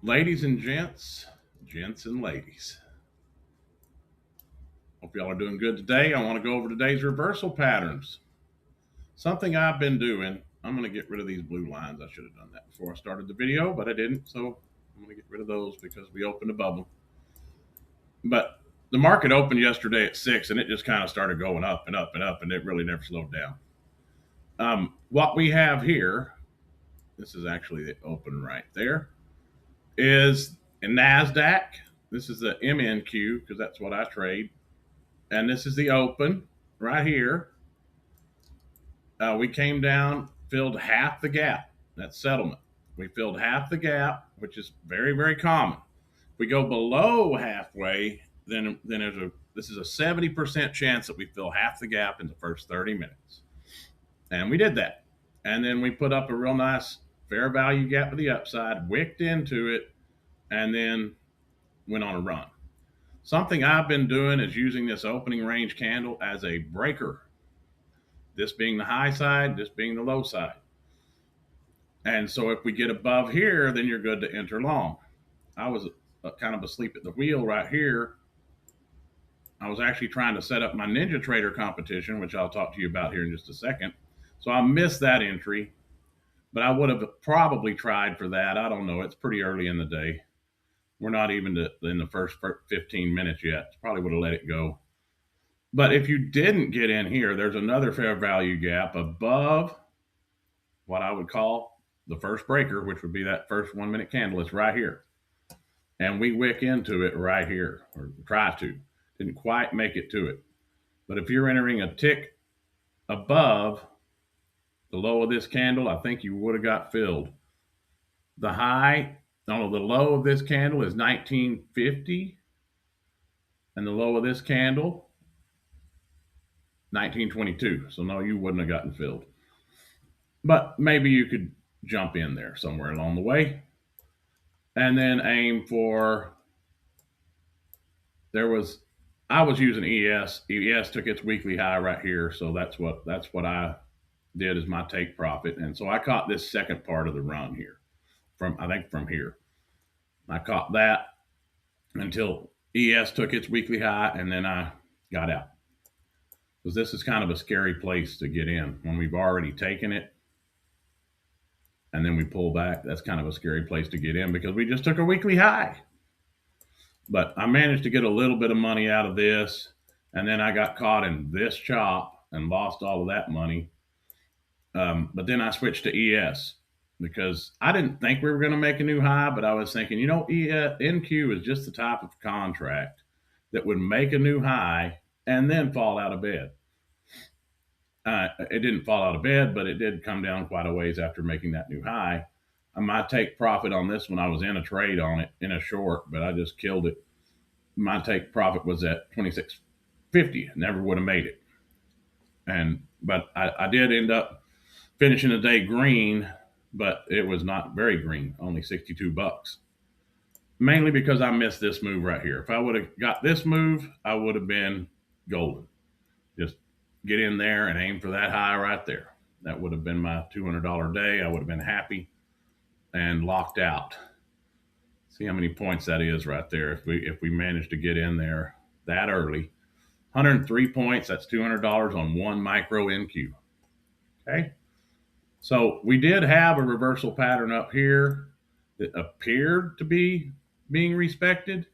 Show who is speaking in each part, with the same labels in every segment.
Speaker 1: Ladies and gents and ladies. Hope y'all are doing good today. I want to go over today's reversal patterns. Something I've been doing. I'm going to get rid of these blue lines. I should have done that before I started the video, but I didn't. So I'm going to get rid of those because we opened a bubble. But the market opened yesterday at 6 and it just kind of started going up and up and up, and it really never slowed down. What we have here, this is actually the open right there, is a Nasdaq. This is the MNQ because that's what I trade. And this is the open right here. We came down, filled half the gap. That's settlement. We filled half the gap, which is very, very common. If we go below halfway, then this is a 70% chance that we fill half the gap in the first 30 minutes. And we did that. And then we put up a real nice fair value gap to the upside, wicked into it, and then went on a run. Something I've been doing is using this opening range candle as a breaker. This being the high side, this being the low side. And so if we get above here, then you're good to enter long. I was kind of asleep at the wheel right here. I was actually trying to set up my Ninja Trader competition, which I'll talk to you about here in just a second. So I missed that entry, but I would have probably tried for that. I don't know. It's pretty early in the day. We're not even in the first 15 minutes yet. Probably would have let it go. But if you didn't get in here, there's another fair value gap above what I would call the first breaker, which would be that first 1 minute candle. It's right here. And we wick into it right here, or try to. Didn't quite make it to it. But if you're entering a tick above the low of this candle, I think you would have got filled. The high, no, the low of this candle is 1950. And the low of this candle, 1922. So no, you wouldn't have gotten filled. But maybe you could jump in there somewhere along the way. And then aim for, I was using ES. ES took its weekly high right here. So that's what I did as my take profit. And so I caught this second part of the run here from here. I caught that until ES took its weekly high, and then I got out. Because this is kind of a scary place to get in when we've already taken it and then we pull back. That's kind of a scary place to get in because we just took a weekly high. But I managed to get a little bit of money out of this, and then I got caught in this chop and lost all of that money. But then I switched to ES because I didn't think we were going to make a new high, but I was thinking, NQ is just the type of contract that would make a new high and then fall out of bed. It didn't fall out of bed, but it did come down quite a ways after making that new high. I might take profit on this one. I was in a trade on it in a short, but I just killed it. My take profit was at 26.50. Never would have made it. But I did end up finishing the day green, but it was not very green, only 62 bucks. Mainly because I missed this move right here. If I would have got this move, I would have been golden. Just get in there and aim for that high right there. That would have been my $200 day. I would have been happy and locked out. See how many points that is right there. If we manage to get in there that early, 103 points. That's $200 on one micro NQ. Okay. So we did have a reversal pattern up here that appeared to be being respected.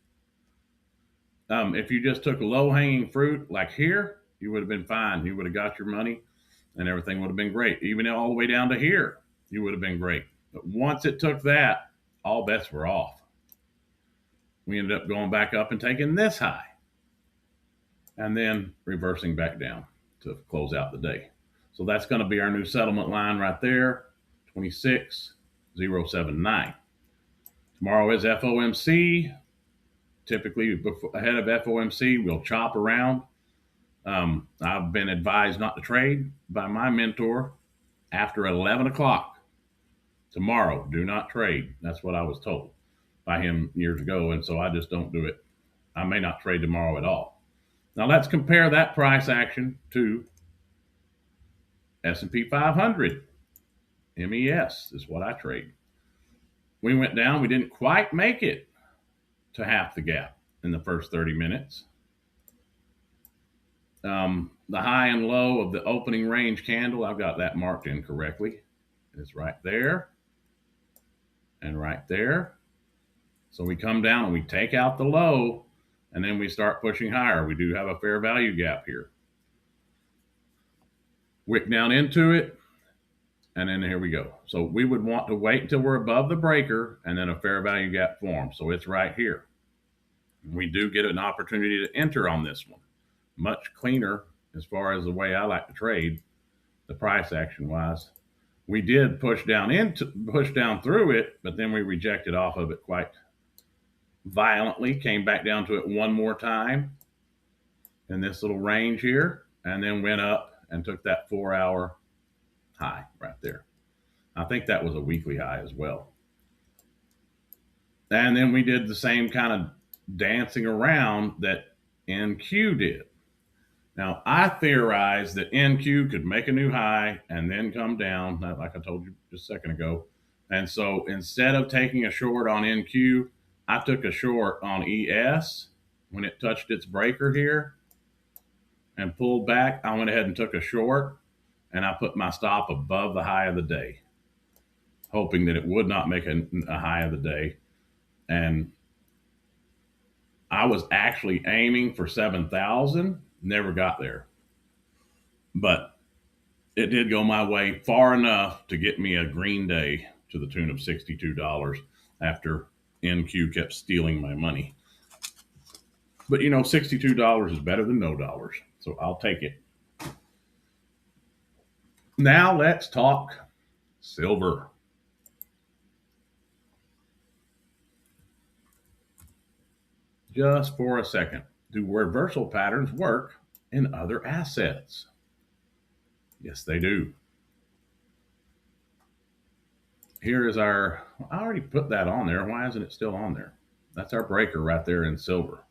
Speaker 1: If you just took low hanging fruit like here, you would have been fine. You would have got your money and everything would have been great. Even all the way down to here, you would have been great. But once it took that, all bets were off. We ended up going back up and taking this high and then reversing back down to close out the day. So that's going to be our new settlement line right there, 26,079. Tomorrow is FOMC. Typically, ahead of FOMC, we'll chop around. I've been advised not to trade by my mentor after 11 o'clock tomorrow. Do not trade. That's what I was told by him years ago, and so I just don't do it. I may not trade tomorrow at all. Now let's compare that price action to S&P 500. MES is what I trade. We went down. We didn't quite make it to half the gap in the first 30 minutes. The high and low of the opening range candle, I've got that marked incorrectly. It's right there and right there. So we come down and we take out the low, and then we start pushing higher. We do have a fair value gap here. Wick down into it, and then here we go. So we would want to wait until we're above the breaker, and then a fair value gap forms. So it's right here. We do get an opportunity to enter on this one. Much cleaner as far as the way I like to trade, the price action wise. We did push down through it, but then we rejected off of it quite violently, came back down to it one more time in this little range here, and then went up and took that 4-hour high right there. I think that was a weekly high as well. And then we did the same kind of dancing around that NQ did. Now, I theorized that NQ could make a new high and then come down, like I told you just a second ago. And so instead of taking a short on NQ, I took a short on ES when it touched its breaker here and pulled back. I went ahead and took a short, and I put my stop above the high of the day, hoping that it would not make a high of the day. And I was actually aiming for 7,000, never got there. But it did go my way far enough to get me a green day to the tune of $62 after NQ kept stealing my money. But you know, $62 is better than no dollars, so I'll take it. Now let's talk silver. Just for a second, do reversal patterns work in other assets? Yes, they do. Here is our, I already put that on there. Why isn't it still on there? That's our breaker right there in silver.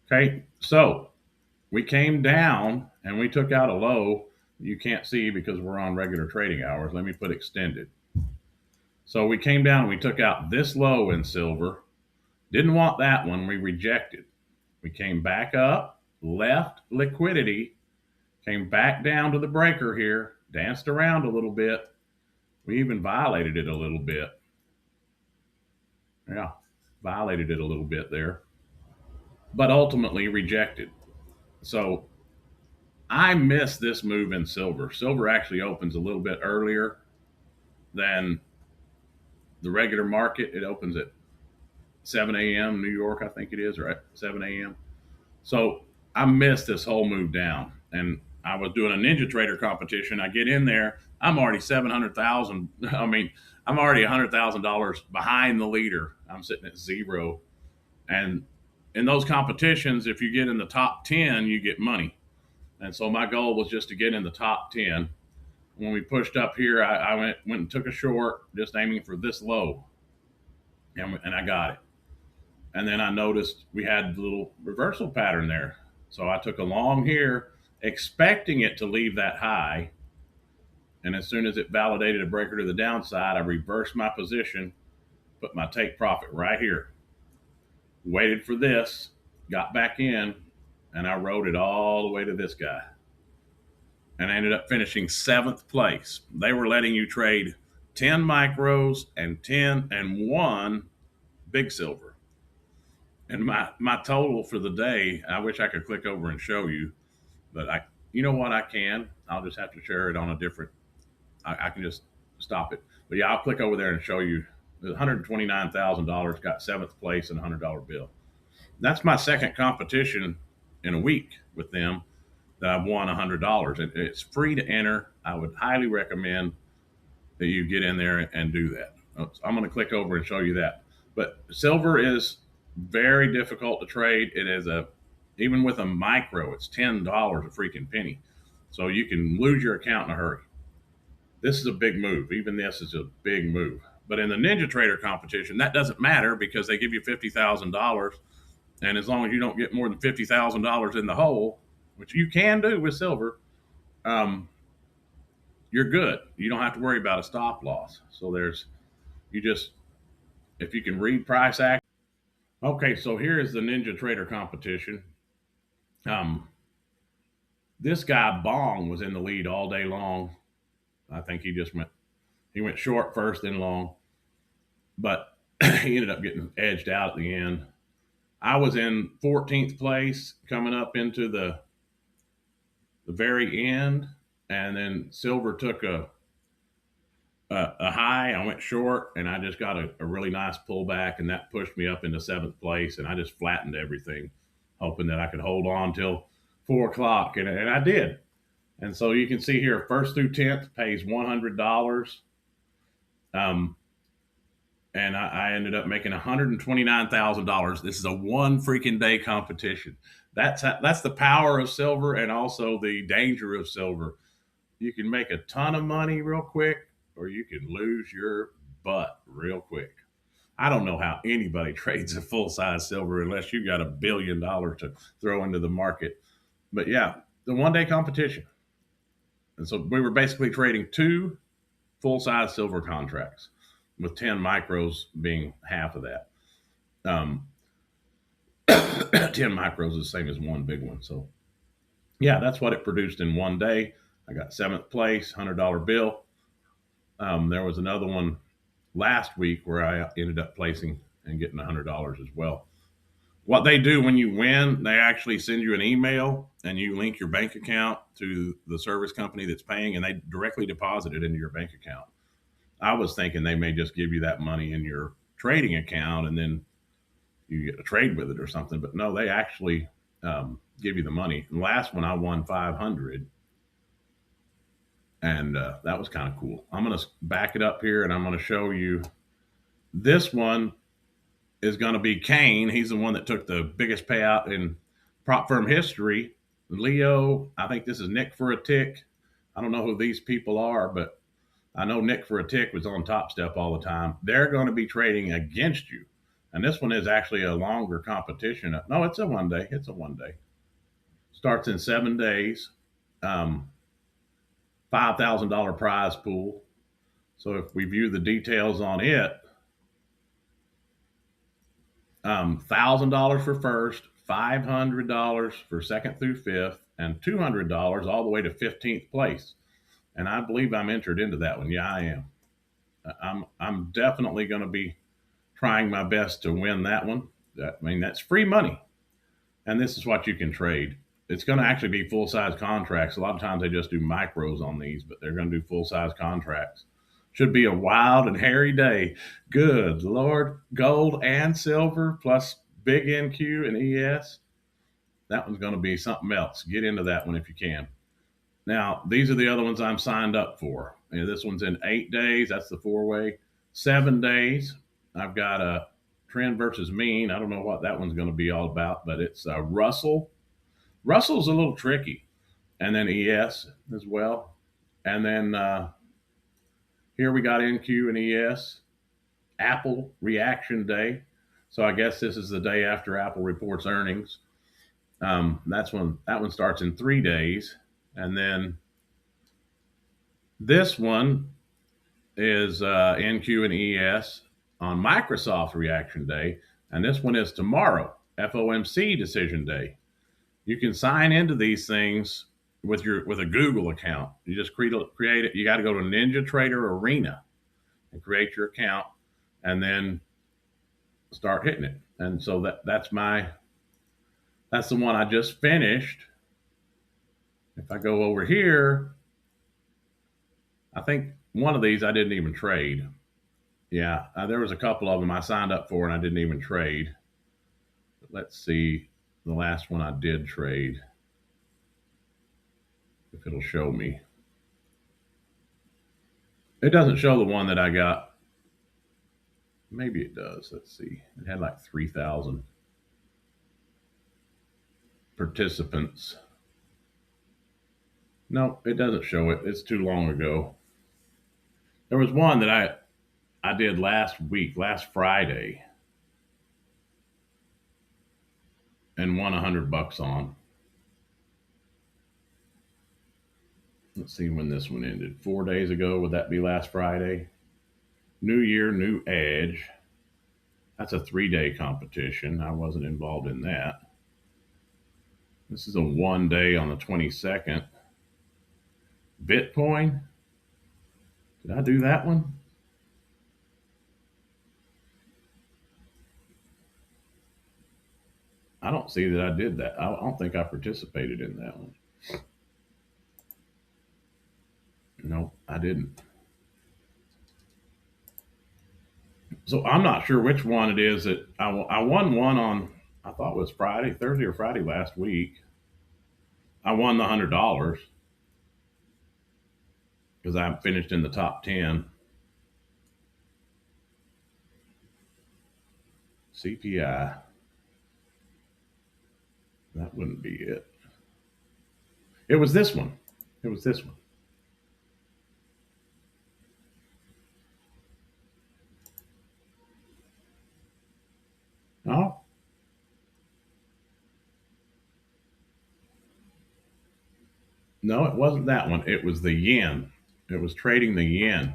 Speaker 1: Okay, so we came down and we took out a low. You can't see because we're on regular trading hours. Let me put extended. So we came down and we took out this low in silver. Didn't want that one. We rejected. We came back up, left liquidity, came back down to the breaker here, danced around a little bit. We even violated it a little bit. Yeah, violated it a little bit there, but ultimately rejected. So I missed this move in silver. Silver actually opens a little bit earlier than the regular market. It opens at 7 a.m. New York, I think it is, right? 7 a.m. So I missed this whole move down. And I was doing a Ninja Trader competition. I get in there. I'm already 700,000. I mean, I'm already $100,000 behind the leader. I'm sitting at zero. And in those competitions, if you get in the top 10, you get money. And so my goal was just to get in the top 10. When we pushed up here, I went and took a short, just aiming for this low. And I got it. And then I noticed we had the little reversal pattern there. So I took a long here, expecting it to leave that high. And as soon as it validated a breaker to the downside, I reversed my position, put my take profit right here, waited for this, got back in, and I rode it all the way to this guy. And I ended up finishing 7th place. They were letting you trade 10 micros and 10 and 1 big silver. And my total for the day, I wish I could click over and show you, but you know what, I can. I'll just have to share it on a different, I can just stop it. But yeah, I'll click over there and show you. $129,000, got 7th place and a $100 bill. That's my second competition in a week with them that I've won $100. It's free to enter. I would highly recommend that you get in there and do that. I'm going to click over and show you that. But silver is very difficult to trade. It is even with a micro, it's $10 a freaking penny. So you can lose your account in a hurry. This is a big move. Even this is a big move. But in the Ninja Trader competition, that doesn't matter because they give you $50,000. And as long as you don't get more than $50,000 in the hole, which you can do with silver, you're good. You don't have to worry about a stop loss. So there's You just, if you can read price action. Okay, so here is the Ninja Trader competition. Um, this guy Bong was in the lead all day long. I think he went short first, then long, but he ended up getting edged out at the end. I was in 14th place coming up into the very end, and then silver took a high. I went short, and I just got a really nice pullback, and that pushed me up into 7th place, and I just flattened everything, hoping that I could hold on till 4 o'clock, and I did. And so you can see here, first through 10th pays $100. Um, and I ended up making $129,000. This is a one freaking day competition. That's the power of silver, and also the danger of silver. You can make a ton of money real quick, or you can lose your butt real quick. I don't know how anybody trades a full size silver unless you got $1 billion to throw into the market. But yeah, the 1 day competition. And so we were basically trading two full size silver contracts, with 10 micros being half of that. 10 micros is the same as one big one. So yeah, that's what it produced in 1 day. I got 7th place, $100 bill. There was another one last week where I ended up placing and getting $100 as well. What they do when you win, they actually send you an email and you link your bank account to the service company that's paying, and they directly deposit it into your bank account. I was thinking they may just give you that money in your trading account and then you get to trade with it or something, but no, they actually give you the money. The last one I won 500, and that was kind of cool. I'm going to back it up here, and I'm going to show you. This one is going to be Kane. He's the one that took the biggest payout in prop firm history. Leo, I think this is Nick for a Tick. I don't know who these people are, but I know Nick for a Tick was on Topstep all the time. They're going to be trading against you. And this one is actually a longer competition. No, it's a 1 day. It's a 1 day. Starts in 7 days. $5,000 prize pool. So if we view the details on it, $1,000 for first, $500 for second through fifth, and $200 all the way to 15th place. And I believe I'm entered into that one. Yeah, I am. I'm definitely going to be trying my best to win that one. That's free money, and this is what you can trade. It's going to actually be full size contracts. A lot of times they just do micros on these, but they're going to do full size contracts. Should be a wild and hairy day. Good Lord, gold and silver plus big NQ and ES. That one's going to be something else. Get into that one if you can. Now, these are the other ones I'm signed up for. And this one's in 8 days. That's the 4-way. 7 days. I've got a trend versus mean. I don't know what that one's going to be all about, but it's Russell. Russell's a little tricky. And then ES as well. And then here we got NQ and ES. Apple reaction day. So I guess this is the day after Apple reports earnings. That one starts in 3 days. And then this one is NQ and ES on Microsoft reaction day. And this one is tomorrow, FOMC decision day. You can sign into these things with a Google account. You just create it. You got to go to Ninja Trader Arena and create your account, and then start hitting it. And so that's the one I just finished. If I go over here, I think one of these I didn't even trade. Yeah, there was a couple of them I signed up for and I didn't even trade. But let's see the last one I did trade, if it'll show me. It doesn't show the one that I got. Maybe it does. Let's see. It had like 3,000 participants. No, it doesn't show it. It's too long ago. There was one that I did last Friday, and won $100 on. Let's see when this one ended. 4 days ago. Would that be last Friday? New year, new edge. That's a 3-day competition. I wasn't involved in that. This is a 1 day on the 22nd. Bitcoin. Did I do that one? I don't see that I did that. I don't think I participated in that one. No, I didn't. So I'm not sure which one it is that I won one on, I thought it was Thursday or Friday last week. I won the $100 because I finished in the top 10. CPI. That wouldn't be it. It was this one. It was this one. Oh, no, it wasn't that one. It was the yen. It was trading the yen.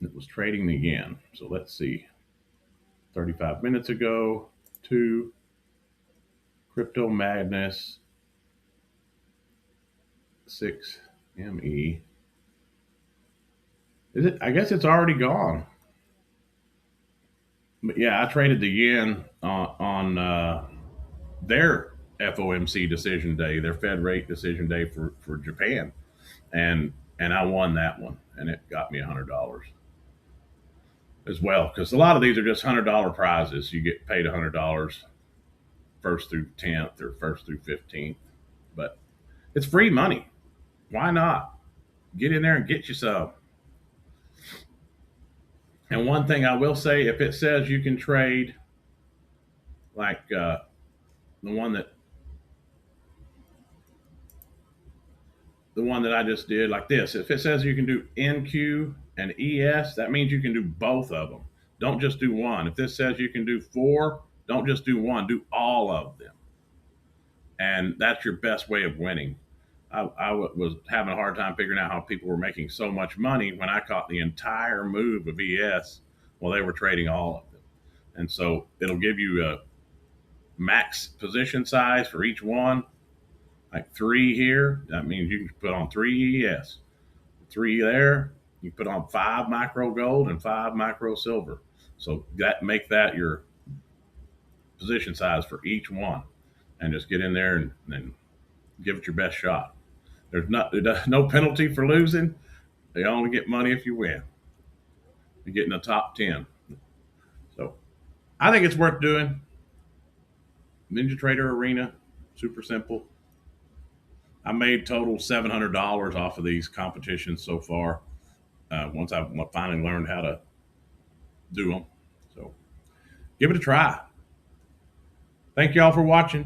Speaker 1: It was trading the yen. So let's see. 35 minutes ago to Crypto Madness 6ME. Is it? I guess it's already gone. But yeah, I traded the yen on their FOMC decision day, their Fed rate decision day for Japan, and I won that one, and it got me $100 as well because a lot of these are just $100 prizes. You get paid $100 first through 10th or first through 15th, but it's free money. Why not get in there and get you some? And one thing I will say, if it says you can trade like the one that the one that I just did, like this, if it says you can do NQ and ES, that means you can do both of them. Don't just do one. If this says you can do four, don't just do one, do all of them. And that's your best way of winning. I was having a hard time figuring out how people were making so much money when I caught the entire move of ES while they were trading all of them. And so it'll give you a max position size for each one, like 3 here. That means you can put on 3 ES, 3 there. You put on 5 micro gold and 5 micro silver. So that make that your position size for each one, and just get in there and give it your best shot. There's no penalty for losing. They only get money if you win. You get in the top 10. So I think it's worth doing. Ninja Trader Arena, super simple. I made total $700 off of these competitions so far. Once I finally learned how to do them, so give it a try. Thank y'all for watching.